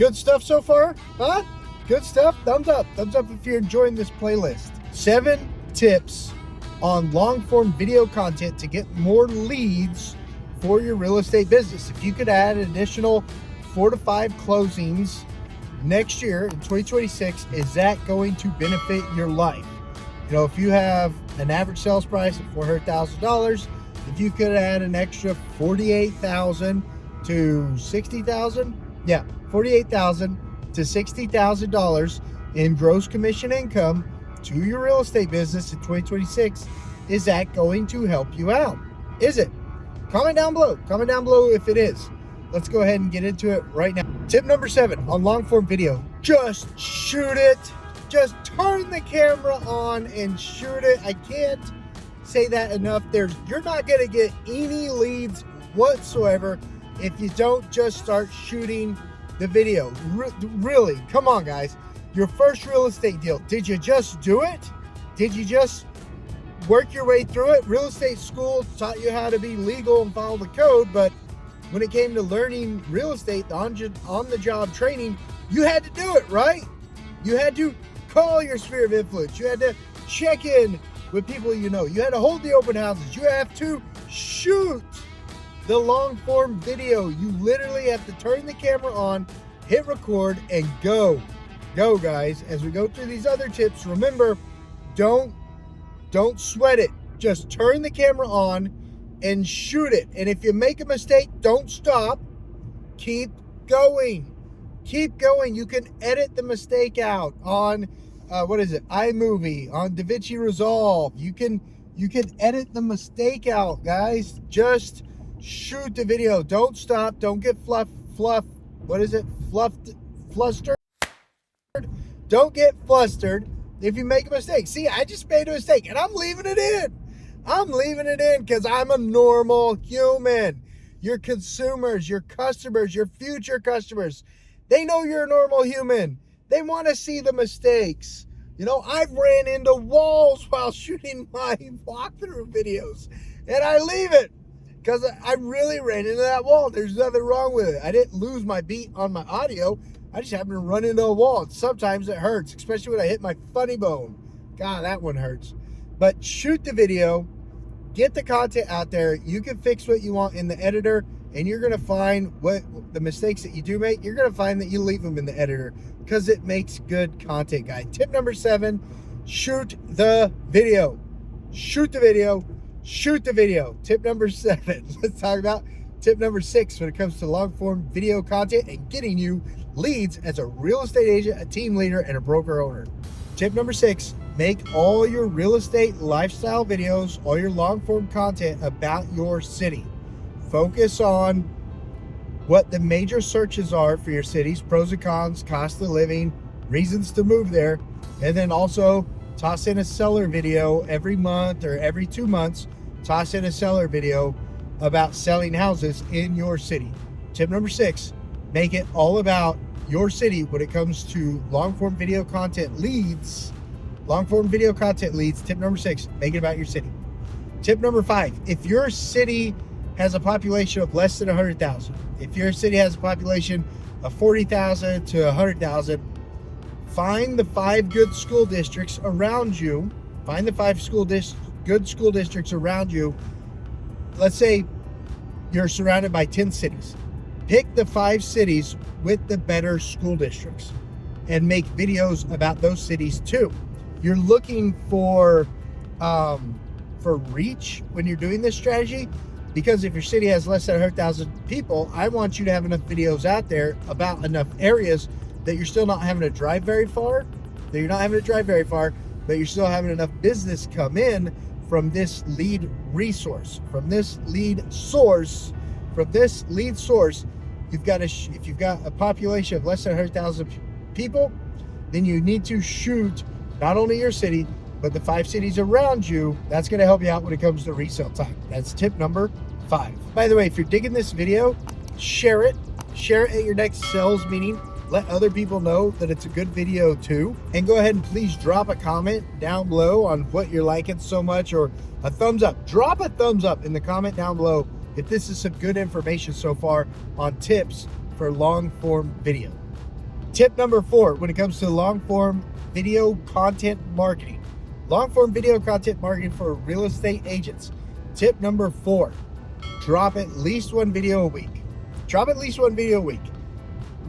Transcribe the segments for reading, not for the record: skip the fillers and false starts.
Good stuff so far? Huh? Good stuff? Thumbs up. Thumbs up if you're enjoying this playlist. 7 tips on long form video content to get more leads for your real estate business. If you could add an additional 4 to 5 closings next year in 2026, is that going to benefit your life? You know, if you have an average sales price of $400,000, if you could add an extra $48,000 to $60,000, yeah, $48,000 to $60,000 in gross commission income to your real estate business in 2026, is that going to help you out? Is it? Comment down below. Comment down below if it is. Let's go ahead and get into it right now. Tip number 7 on long form video: just shoot it. Just turn the camera on and shoot it. I can't say that enough. You're not going to get any leads whatsoever if you don't just start shooting the video. Really, come on guys. Your first real estate deal, did you just do it? Did you just work your way through it? Real estate school taught you how to be legal and follow the code, but when it came to learning real estate, the on-the-job training, you had to do it, right? You had to call your sphere of influence. You had to check in with people you know. You had to hold the open houses. You have to shoot the long form video. You literally have to turn the camera on, hit record, and go. Go, guys. As we go through these other tips, remember, don't sweat it. Just turn the camera on and shoot it. And if you make a mistake, don't stop. Keep going. Keep going. You can edit the mistake out on iMovie, on DaVinci Resolve. You can edit the mistake out, guys. Just shoot the video. Don't stop. Don't get flustered. Don't get flustered if you make a mistake. See, I just made a mistake and I'm leaving it in. I'm leaving it in because I'm a normal human. Your consumers, your customers, your future customers, they know you're a normal human. They want to see the mistakes. You know, I've ran into walls while shooting my walkthrough videos, and I leave it because I really ran into that wall. There's nothing wrong with it. I didn't lose my beat on my audio. I just happened to run into a wall. Sometimes it hurts, especially when I hit my funny bone. God, that one hurts. But shoot the video, get the content out there. You can fix what you want in the editor, and you're going to find what the mistakes that you do make, you're going to find that you leave them in the editor because it makes good content, guys. Tip number 7, shoot the video. Shoot the video. Shoot the video. Tip number 7. Let's talk about tip number 6 when it comes to long form video content and getting you leads as a real estate agent, a team leader, and a broker owner. Tip number 6, make all your real estate lifestyle videos, all your long form content about your city. Focus on what the major searches are for your cities, pros and cons, cost of living, reasons to move there, and then also toss in a seller video every month or every 2 months. Toss in a seller video about selling houses in your city. Tip number 6, make it all about your city when it comes to long form video content leads. Long form video content leads. Tip number 6, make it about your city. Tip number 5, if your city has a population of less than 100,000, if your city has a population of 40,000 to 100,000, find the 5 good school districts around you. Find the 5 good school districts around you. Let's say you're surrounded by 10 cities. Pick the 5 cities with the better school districts and make videos about those cities too. You're looking for reach when you're doing this strategy, because if your city has less than 100,000 people, I want you to have enough videos out there about enough areas that you're still not having to drive very far, but you're still having enough business come in from this lead resource, from this lead source. If you've got a population of less than 100,000 people, then you need to shoot not only your city, but the 5 cities around you. That's going to help you out when it comes to resale time. That's tip number 5. By the way, if you're digging this video, share it at your next sales meeting. Let other people know that it's a good video too. And go ahead and please drop a comment down below on what you're liking so much, or a thumbs up. Drop a thumbs up in the comment down below if this is some good information so far on tips for long form video. Tip number 4, when it comes to long-form video content marketing. Long-form video content marketing for real estate agents. Tip number 4, drop at least one video a week. Drop at least one video a week.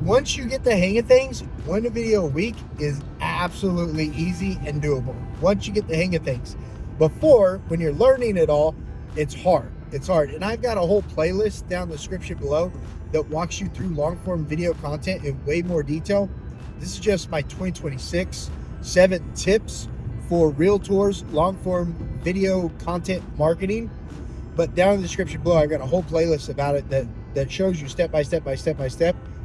Once you get the hang of things, one video a week is absolutely easy and doable. Once you get the hang of things. Before, when you're learning it all, it's hard. It's hard. And I've got a whole playlist down in the description below that walks you through long-form video content in way more detail. This is just my 2026 7 tips for Realtors long-form video content marketing. But down in the description below, I got a whole playlist about it that shows you step by step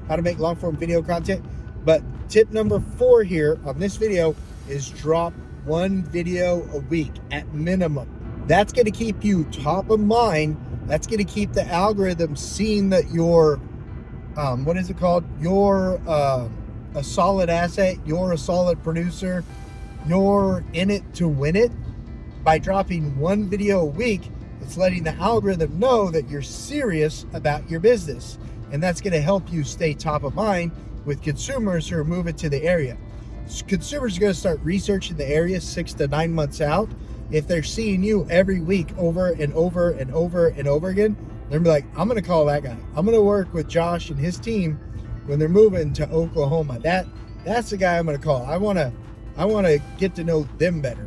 how to make long-form video content. But tip number 4 here on this video is drop one video a week at minimum. That's going to keep you top of mind. That's going to keep the algorithm seeing that you're, You're a solid asset. You're a solid producer. You're in it to win it. By dropping one video a week, it's letting the algorithm know that you're serious about your business. And that's going to help you stay top of mind with consumers who are moving to the area. Consumers are going to start researching the area 6 to 9 months out. If they're seeing you every week over and over and over and over again, they're gonna be like, I'm going to call that guy. I'm going to work with Josh and his team when they're moving to Oklahoma. That's the guy I'm going to call. I want to get to know them better.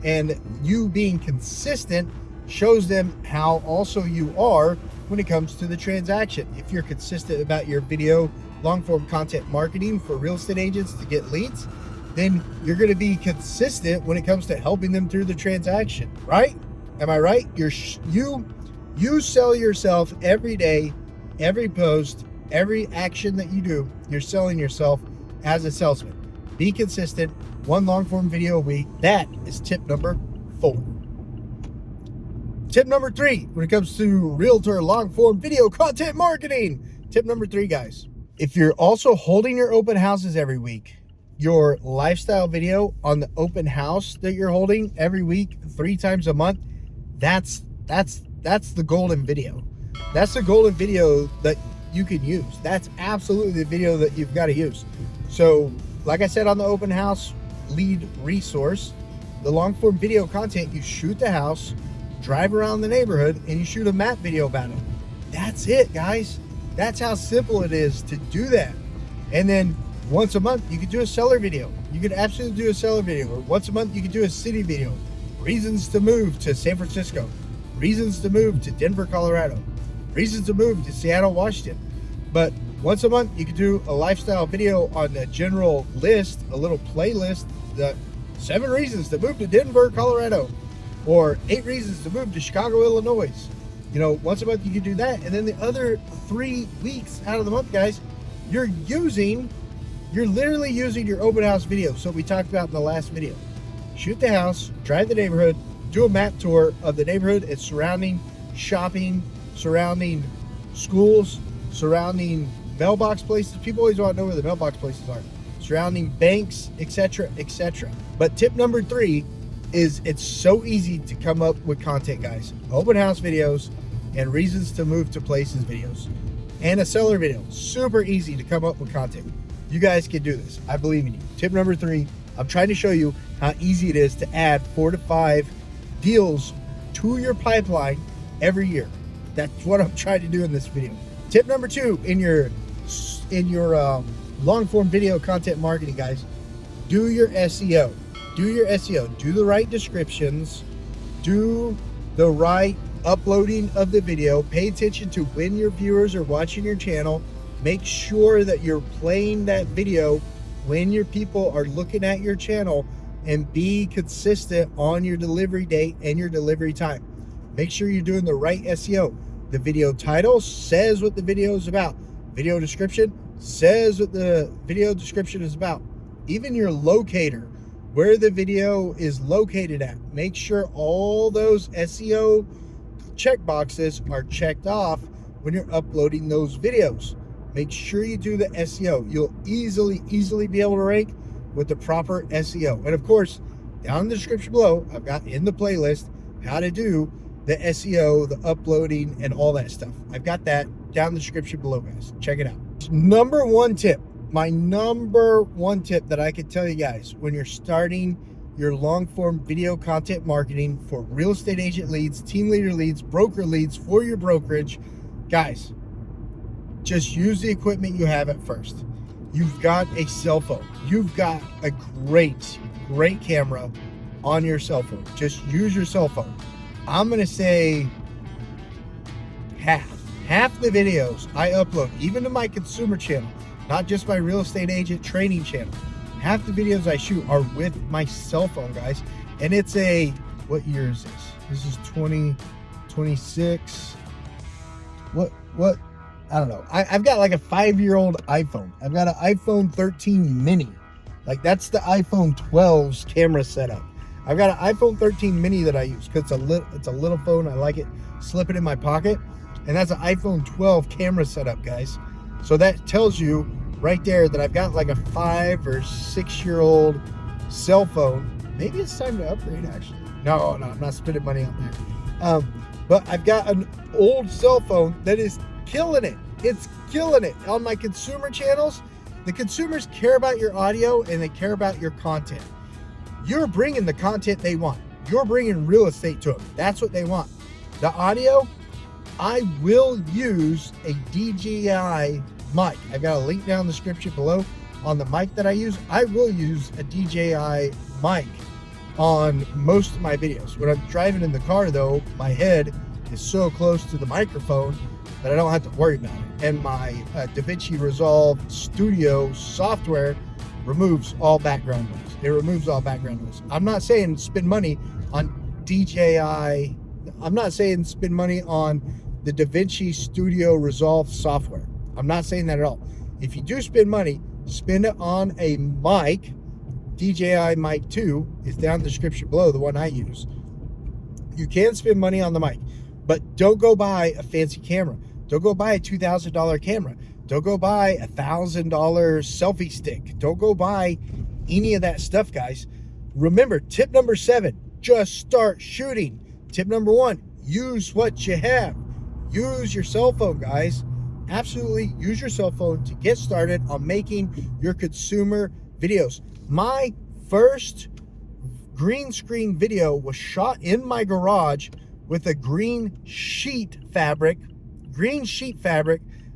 And you being consistent shows them how also you are when it comes to the transaction. If you're consistent about your video long-form content marketing for real estate agents to get leads, then you're going to be consistent when it comes to helping them through the transaction, right? Am I right? You sell yourself every day, every post, every action that you do. You're selling yourself as a salesman. Be consistent, one long-form video a week. That is tip number 4. Tip number 3, when it comes to Realtor long-form video content marketing. Tip number 3, guys. If you're also holding your open houses every week, your lifestyle video on the open house that you're holding every week, 3 times a month, that's the golden video. That's the golden video that you can use. That's absolutely the video that you've got to use. So, like I said on the open house lead resource, the long form video content, you shoot the house, drive around the neighborhood, and you shoot a map video about it. That's it, guys. That's how simple it is to do that. And then once a month, you could do a seller video. You could absolutely do a seller video. Or once a month, you could do a city video. Reasons to move to San Francisco. Reasons to move to Denver, Colorado. Reasons to move to Seattle, Washington. But once a month, you could do a lifestyle video on a general list, a little playlist, the 7 reasons to move to Denver, Colorado, or 8 reasons to move to Chicago, Illinois. You know, once a month you can do that. And then the other 3 weeks out of the month, guys, you're literally using your open house video. So we talked about in the last video. Shoot the house, drive the neighborhood, do a map tour of the neighborhood and surrounding shopping, surrounding schools, surrounding mailbox places. People always want to know where the mailbox places are. Surrounding banks, etc., etc. But tip number 3 is it's so easy to come up with content, guys. Open house videos and reasons to move to places videos and a seller video. Super easy to come up with content. You guys can do this. I believe in you. Tip number 3, I'm trying to show you how easy it is to add 4 to 5 deals to your pipeline every year. That's what I'm trying to do in this video. Tip number 2 in your long form video content marketing, guys, do your SEO. Do your SEO. Do the right descriptions. Do the right uploading of the video. Pay attention to when your viewers are watching your channel. Make sure that you're playing that video when your people are looking at your channel, and be consistent on your delivery date and your delivery time. Make sure you're doing the right SEO. The video title says what the video is about. Video description says what the video description is about. Even your locator, where the video is located at. Make sure all those SEO checkboxes are checked off when you're uploading those videos. Make sure you do the SEO. You'll easily be able to rank with the proper SEO. And of course, down in the description below, I've got in the playlist how to do the SEO, the uploading, and all that stuff. I've got that down in the description below, guys. Check it out. Number 1 tip my number one tip that I could tell you guys when you're starting your long form video content marketing for real estate agent leads, team leader leads, broker leads for your brokerage, guys, just use the equipment you have at first. You've got a cell phone. You've got a great camera on your cell phone. Just use your cell phone. I'm going to say half the videos I upload, even to my consumer channel, not just my real estate agent training channel. Half the videos I shoot are with my cell phone, guys. And it's a, what year is this? This is 2026. What? I don't know. I've got like a 5-year-old iPhone. I've got an iPhone 13 mini. Like that's the iPhone 12's camera setup. I've got an iPhone 13 mini that I use because it's a little phone. I like it. Slip it in my pocket. And that's an iPhone 12 camera setup, guys. So that tells you right there that I've got like a 5 or 6-year-old cell phone. Maybe it's time to upgrade, actually. No, I'm not spending money on that. But I've got an old cell phone that is killing it. It's killing it. On my consumer channels, the consumers care about your audio and they care about your content. You're bringing the content they want. You're bringing real estate to them. That's what they want. The audio, I will use a DJI mic. I've got a link down in the description below on the mic that I use. I will use a DJI mic on most of my videos. When I'm driving in the car though, my head is so close to the microphone that I don't have to worry about it. And my DaVinci Resolve Studio software removes all background noise. It removes all background noise. I'm not saying spend money on DJI. I'm not saying spend money on the DaVinci Studio Resolve software. I'm not saying that at all. If you do spend money, spend it on a mic. DJI Mic 2 is down in the description below, the one I use. You can spend money on the mic, but don't go buy a fancy camera. Don't go buy a $2,000 camera. Don't go buy a $1,000 selfie stick. Don't go buy any of that stuff, guys. Remember, tip number 7, just start shooting. Tip number 1, use what you have. Use your cell phone, guys. Absolutely use your cell phone to get started on making your consumer videos. My first green screen video was shot in my garage with a green sheet fabric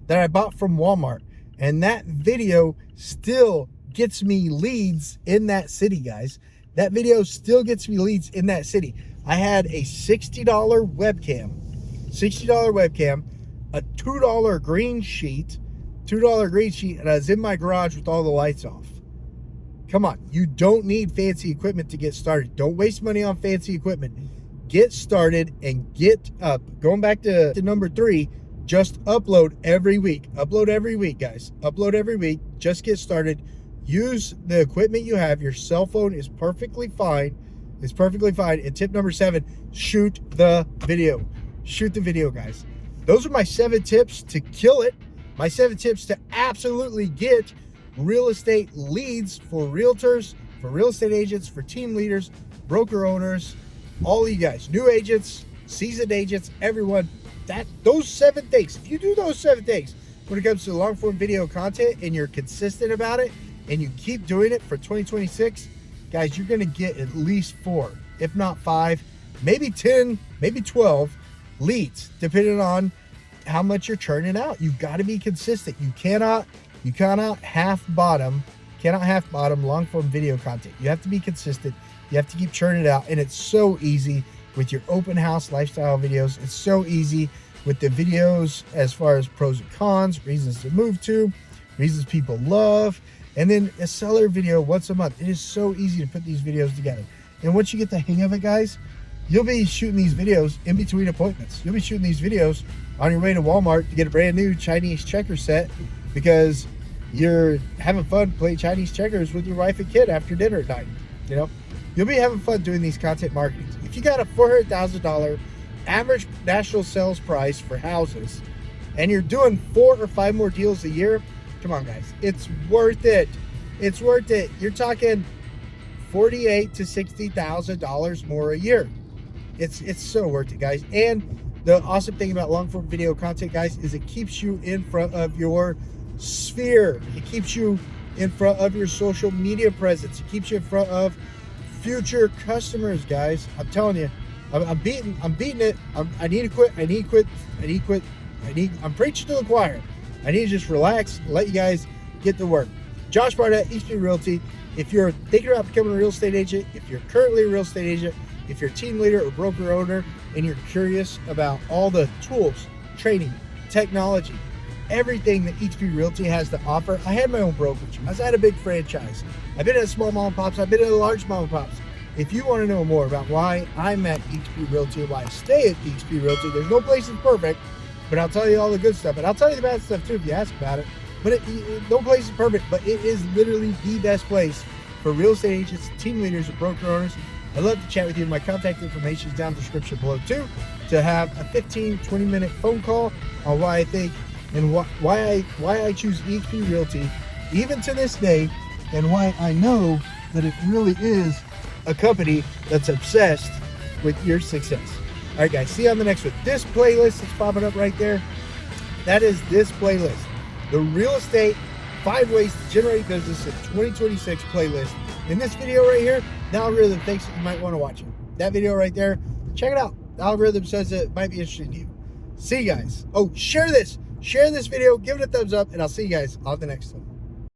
that I bought from Walmart. And that video still gets me leads in that city, guys. That video still gets me leads in that city. I had a $60 webcam, a $2 green sheet, and I was in my garage with all the lights off. Come on, you don't need fancy equipment to get started. Don't waste money on fancy equipment. Get started and get up. Going back to number 3, just upload every week. Upload every week, guys. Upload every week. Just get started. Use the equipment you have. Your cell phone is perfectly fine. It's perfectly fine. And tip number 7, shoot the video. Shoot the video, guys. Those are my 7 tips to kill it. My 7 tips to absolutely get real estate leads for realtors, for real estate agents, for team leaders, broker owners, all of you guys, new agents, seasoned agents, everyone. Those 7 things, if you do those 7 things when it comes to long form video content and you're consistent about it and you keep doing it for 2026, guys, you're going to get at least 4, if not 5, maybe 10, maybe 12 leads, depending on how much you're churning out. You've got to be consistent. You cannot half bottom long form video content. You have to be consistent. You have to keep churning it out. And it's so easy with your open house lifestyle videos. It's so easy with the videos as far as pros and cons, reasons to move to, reasons people love, and then a seller video once a month. It is so easy to put these videos together. And once you get the hang of it, guys, you'll be shooting these videos in between appointments. You'll be shooting these videos on your way to Walmart to get a brand new Chinese checker set because you're having fun playing Chinese checkers with your wife and kid after dinner at night. You know, you'll be having fun doing these content marketing. If you got a $400,000 average national sales price for houses and you're doing 4 or 5 more deals a year, come on, guys, it's worth it. It's worth it. You're talking $48,000 to $60,000 more a year. It's so worth it, guys. And the awesome thing about long form video content, guys, is it keeps you in front of your sphere. It keeps you in front of your social media presence. It keeps you in front of future customers, guys. I'm telling you, I'm beating it. I need to quit. I'm preaching to the choir. I need to just relax, let you guys get to work. Josh Barnett, eXp Realty. If you're thinking about becoming a real estate agent, if you're currently a real estate agent, if you're a team leader or broker owner, and you're curious about all the tools, training, technology, everything that eXp Realty has to offer. I had my own brokerage. I had a big franchise. I've been at small mom and pops. I've been at large mom and pops. If you want to know more about why I'm at eXp Realty, why I stay at eXp Realty, there's no place that's perfect, but I'll tell you all the good stuff. And I'll tell you the bad stuff too if you ask about it. But no place is perfect, but it is literally the best place for real estate agents, team leaders, and broker owners. I'd love to chat with you. My contact information is down in the description below too, to have a 15-20 minute phone call on why I think and why I choose eXp Realty even to this day, and why I know that it really is a company that's obsessed with your success. All right, guys, see you on the next one. This playlist that's popping up right there, that is this playlist, the Real Estate 5 Ways to Generate Business in 2026 playlist. In this video right here, the algorithm thinks that you might want to watch it. That video right there, check it out. The algorithm says it might be interesting to you. See you guys. Oh, share this video, give it a thumbs up, and I'll see you guys on the next one.